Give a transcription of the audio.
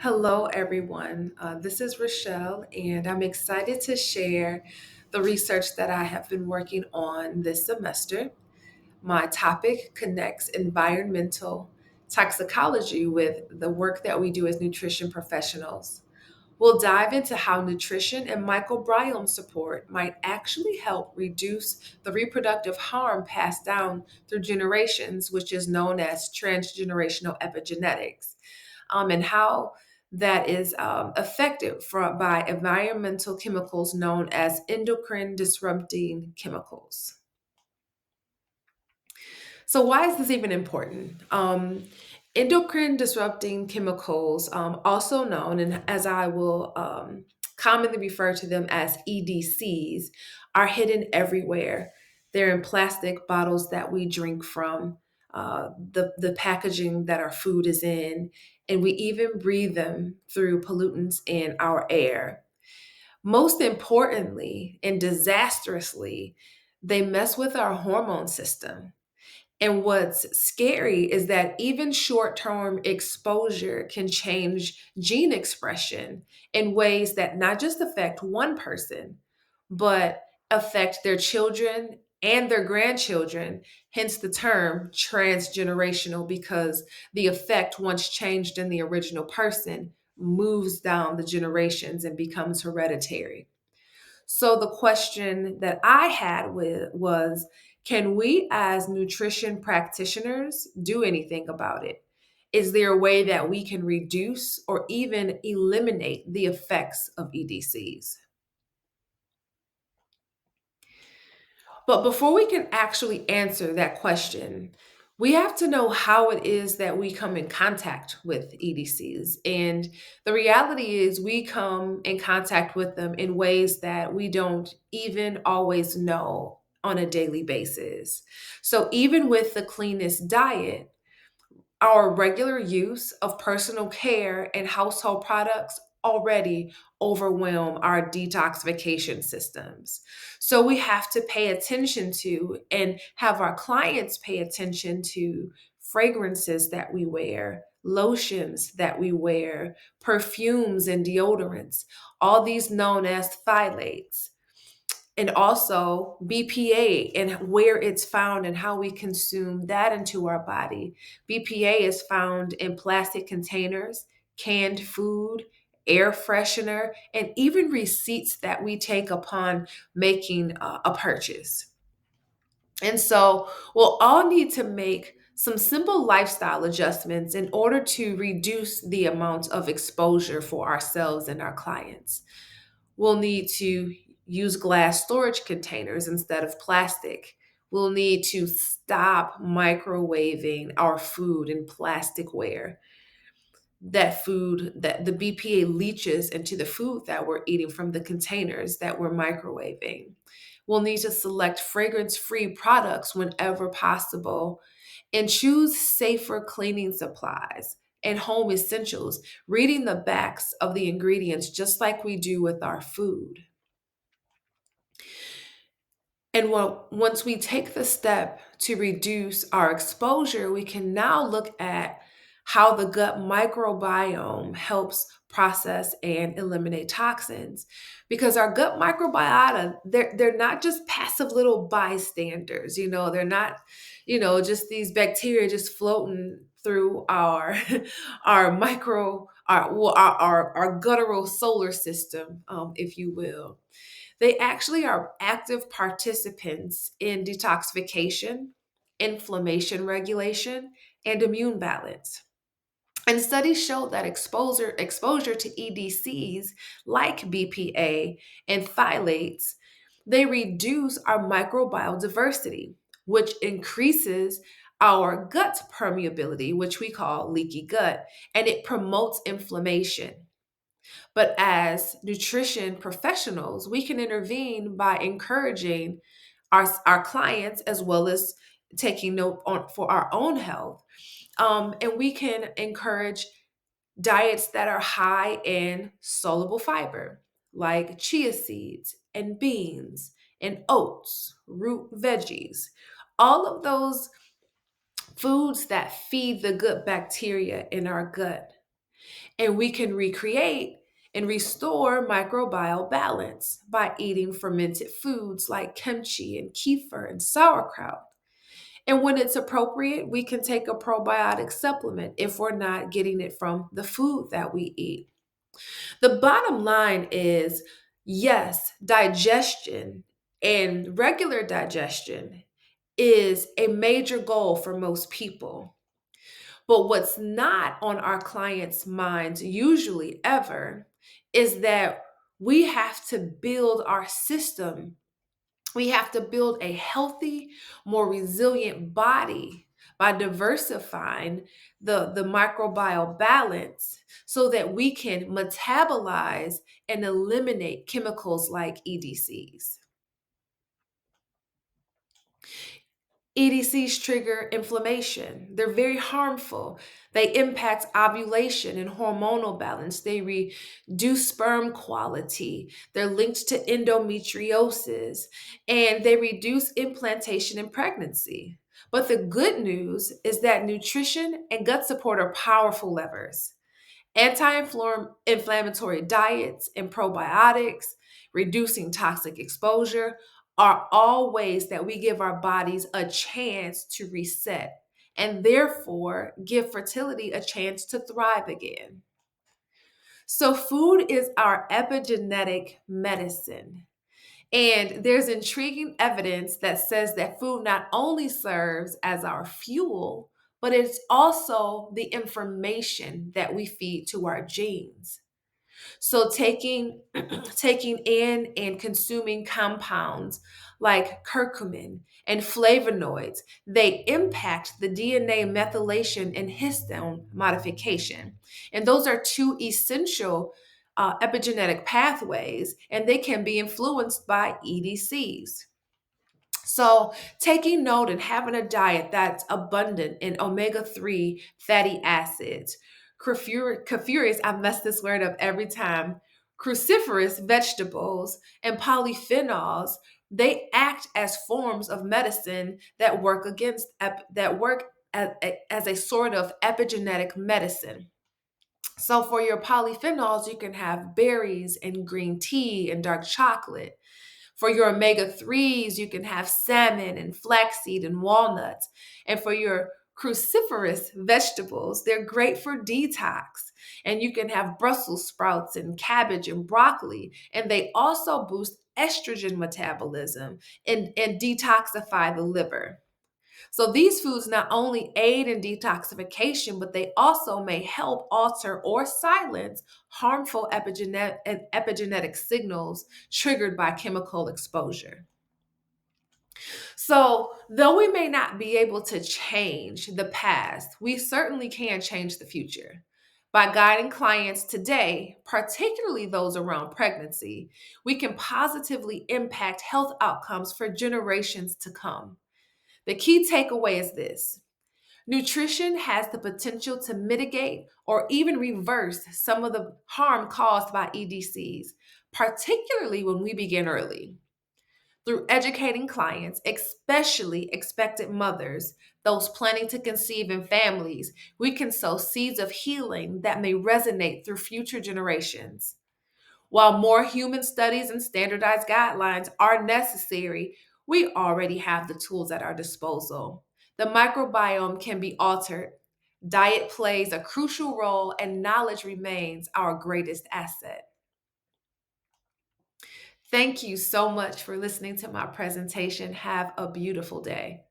Hello, everyone. This is Rochelle, and I'm excited to share the research that I have been working on this semester. My topic connects environmental toxicology with the work that we do as nutrition professionals. We'll dive into how nutrition and microbiome support might actually help reduce the reproductive harm passed down through generations, which is known as transgenerational epigenetics, and how that is affected by environmental chemicals known as endocrine disrupting chemicals. So, why is this even important? Endocrine disrupting chemicals, also known, and as I will commonly refer to them as EDCs, are hidden everywhere. They're in plastic bottles that we drink from, the packaging that our food is in, and we even breathe them through pollutants in our air. Most importantly and disastrously, they mess with our hormone system. And what's scary is that even short term exposure can change gene expression in ways that not just affect one person, but affect their children and their grandchildren. Hence the term transgenerational, because the effect, once changed in the original person, moves down the generations and becomes hereditary. So the question that I had was, can we as nutrition practitioners do anything about it? Is there a way that we can reduce or even eliminate the effects of EDCs? But before we can actually answer that question, we have to know how it is that we come in contact with EDCs. And the reality is, we come in contact with them in ways that we don't even always know on a daily basis. So, even with the cleanest diet, our regular use of personal care and household products already overwhelm our detoxification systems. So we have to pay attention to and have our clients pay attention to fragrances that we wear, lotions that we wear, perfumes and deodorants, all these known as phthalates, and also BPA and where it's found and how we consume that into our body. BPA is found in plastic containers, canned food, air freshener, and even receipts that we take upon making a purchase. And so we'll all need to make some simple lifestyle adjustments in order to reduce the amount of exposure for ourselves and our clients. We'll need to use glass storage containers instead of plastic. We'll need to stop microwaving our food in plasticware. That the BPA leaches into the food that we're eating from the containers that we're microwaving. We'll need to select fragrance free products whenever possible and choose safer cleaning supplies and home essentials, reading the backs of the ingredients just like we do with our food. And once we take the step to reduce our exposure, we can now look at how the gut microbiome helps process and eliminate toxins. Because our gut microbiota, they're not just passive little bystanders, they're not, just these bacteria just floating through our our micro our guttural solar system, if you will. They actually are active participants in detoxification, inflammation regulation, and immune balance. And studies show that exposure to EDCs like BPA and phthalates, they reduce our microbial diversity, which increases our gut permeability, which we call leaky gut, and it promotes inflammation. But as nutrition professionals, we can intervene by encouraging our clients as well as taking note on for our own health. And we can encourage diets that are high in soluble fiber, like chia seeds and beans and oats, root veggies. All of those foods that feed the good bacteria in our gut. And we can recreate and restore microbial balance by eating fermented foods like kimchi and kefir and sauerkraut. And when it's appropriate, we can take a probiotic supplement if we're not getting it from the food that we eat. The bottom line is yes, digestion and regular digestion is a major goal for most people. But what's not on our clients' minds, usually ever, is that we have to build our system. We have to build a healthy, more resilient body by diversifying the microbial balance so that we can metabolize and eliminate chemicals like EDCs. EDCs trigger inflammation. They're very harmful. They impact ovulation and hormonal balance. They reduce sperm quality. They're linked to endometriosis and they reduce implantation in pregnancy. But the good news is that nutrition and gut support are powerful levers. Anti-inflammatory diets and probiotics, reducing toxic exposure are all ways that we give our bodies a chance to reset and therefore give fertility a chance to thrive again. So, food is our epigenetic medicine. And there's intriguing evidence that says that food not only serves as our fuel, but it's also the information that we feed to our genes. So taking in and consuming compounds like curcumin and flavonoids, they impact the DNA methylation and histone modification. And those are two essential epigenetic pathways, and they can be influenced by EDCs. So, taking note and having a diet that's abundant in omega-3 fatty acids, cruciferous, I mess this word up every time, cruciferous vegetables, and polyphenols, they act as forms of medicine that work as a sort of epigenetic medicine. So, for your polyphenols, you can have berries and green tea and dark chocolate. For your omega 3s, you can have salmon and flaxseed and walnuts. And for your cruciferous vegetables, they're great for detox. And you can have Brussels sprouts and cabbage and broccoli. And they also boost estrogen metabolism and detoxify the liver. So these foods not only aid in detoxification, but they also may help alter or silence harmful epigenetic signals triggered by chemical exposure. So, though we may not be able to change the past, we certainly can change the future. By guiding clients today, particularly those around pregnancy, we can positively impact health outcomes for generations to come. The key takeaway is this: nutrition has the potential to mitigate or even reverse some of the harm caused by EDCs, particularly when we begin early. Through educating clients, especially expectant mothers, those planning to conceive in families, we can sow seeds of healing that may resonate through future generations. While more human studies and standardized guidelines are necessary, we already have the tools at our disposal. The microbiome can be altered, diet plays a crucial role, and knowledge remains our greatest asset. Thank you so much for listening to my presentation. Have a beautiful day.